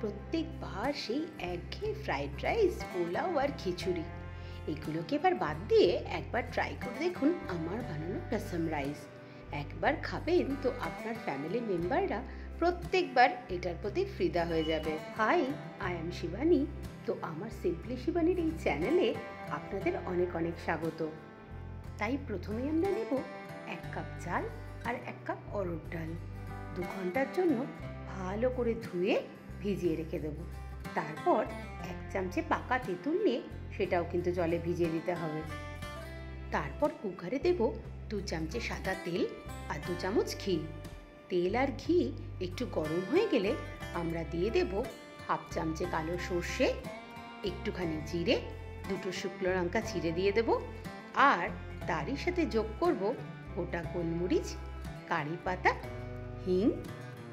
প্রত্যেকবার সেই একঘেয়ে ফ্রাইড রাইস, পোলাও আর খিচুড়ি। এগুলোকে এবার বাদ দিয়ে একবার ট্রাই করে দেখুন আমার বানানো রসম রাইস। একবার খাবেন তো আপনার ফ্যামিলি মেম্বাররা প্রত্যেকবার এটার প্রতি ফিদা হয়ে যাবে। Hi, I am Shivani. তো আমার সিম্পলি শিবানীর এই চ্যানেলে আপনাদের অনেক অনেক স্বাগত। তাই প্রথমে আমরা নেব 1 কাপ চাল আর 1 কাপ অরহর ডাল। 2 ঘন্টার জন্য ভালো করে ধুয়ে ভিজিয়ে রেখে দেবো। তারপর 1 চামচে পাকা তেঁতুল নিয়ে সেটাও কিন্তু জলে ভিজিয়ে দিতে হবে। তারপর কুকারে দেব 2 চামচে সাদা তেল আর 2 চামচ ঘি। তেল আর ঘি একটু গরম হয়ে গেলে আমরা দিয়ে দেব 1/2 চামচে কালো সর্ষে, একটুখানি জিরে, 2টো শুকনো লঙ্কা চিড়ে দিয়ে দেব, আর তারই সাথে যোগ করব গোটা গোলমরিচ, কারি পাতা, হিং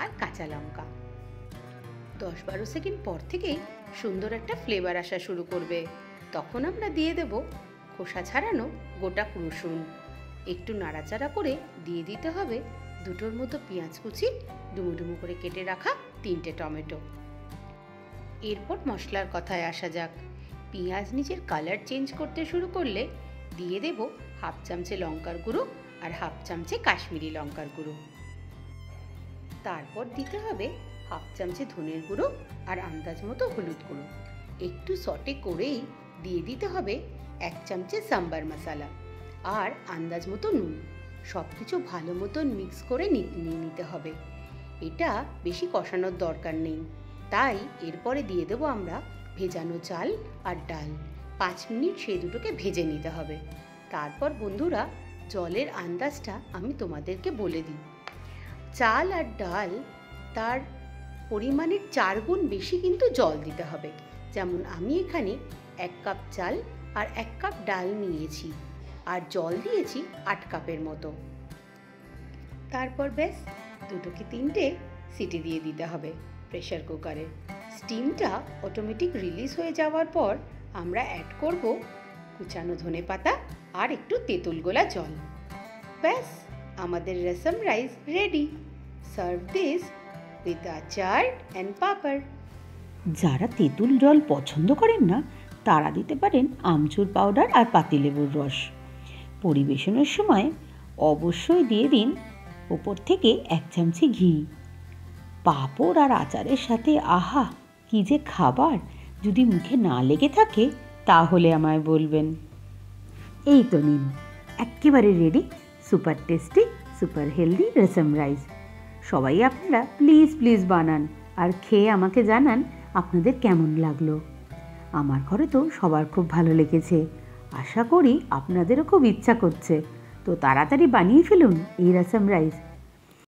আর কাঁচা লঙ্কা। 10-12 সেকেন্ড পর থেকেই সুন্দর একটা ফ্লেভার আসা শুরু করবে। তখন আমরা দিয়ে দেব খোসা ছাড়ানো গোটা রসুন। একটু নাড়াচাড়া করে দিয়ে দিতে হবে 2টোর মতো পেঁয়াজ কুচি, ডুমো ডুমো করে কেটে রাখা 3টে টমেটো। এরপর মশলার কথায় আসা যাক। পেঁয়াজ নিজের কালার চেঞ্জ করতে শুরু করলে দিয়ে দেব 1/2 চামচে লঙ্কার গুঁড়ো আর 1/2 চামচে কাশ্মীরি লঙ্কার গুঁড়ো। তারপর দিতে হবে 1/2 চামচে ধনের গুঁড়ো আর আন্দাজ মতো হলুদ গুঁড়ো। একটু সটে করেই দিয়ে দিতে হবে 1 চামচে সাম্বার মশলা আর আন্দাজ মতো নুন। সব কিছু ভালো মতন মিক্স করে নিয়ে নিতে হবে। এটা বেশি কষানোর দরকার নেই। তাই এরপরে দিয়ে দেবো আমরা ভেজানো চাল আর ডাল। 5 মিনিট সেই দুটোকে ভেজে নিতে হবে। তারপর বন্ধুরা, জলের আন্দাজটা আমি তোমাদেরকে বলে দিই। চাল আর ডাল তার পরিমাণের 4 গুণ বেশি কিন্তু জল দিতে হবে। যেমন আমি এখানে 1 কাপ চাল আর 1 কাপ ডাল নিয়েছি আর জল দিয়েছি 8 কাপের মতো। তারপর ব্যাস 2 কি 3টে সিটি দিয়ে দিতে হবে প্রেসার কুকারে। স্টিমটা অটোমেটিক রিলিজ হয়ে যাওয়ার পর আমরা অ্যাড করব কুচানো ধনেপাতা আর একটু তেঁতুল গোলা জল। ব্যাস, আমাদের rasam rice ready. Serve this with achar and papad. যারা তেঁতুল জল পছন্দ করেন না তারা দিতে পারেন আমচুর পাউডার আর পাতিলেবুর রস। পরিবেশনের সময় অবশ্যই দিয়ে দিন ওপর থেকে 1 চামচি ঘি। পাঁপড় আর আচারের সাথে আহা কি যে খাবার! যদি মুখে না লেগে থাকে তাহলে আমায় বলবেন। এই তো নিন, একেবারে ready super tasty, super healthy rasam rice. সবাই আপনারা প্লিজ প্লিজ বানান আর খেয়ে আমাকে জানান আপনাদের কেমন লাগলো। আমার ঘরে তো সবার খুব ভালো লেগেছে। আশা করি আপনাদেরও খুব ইচ্ছা করছে। তো তাড়াতাড়ি বানিয়ে ফেলুন এই রসম রাইস।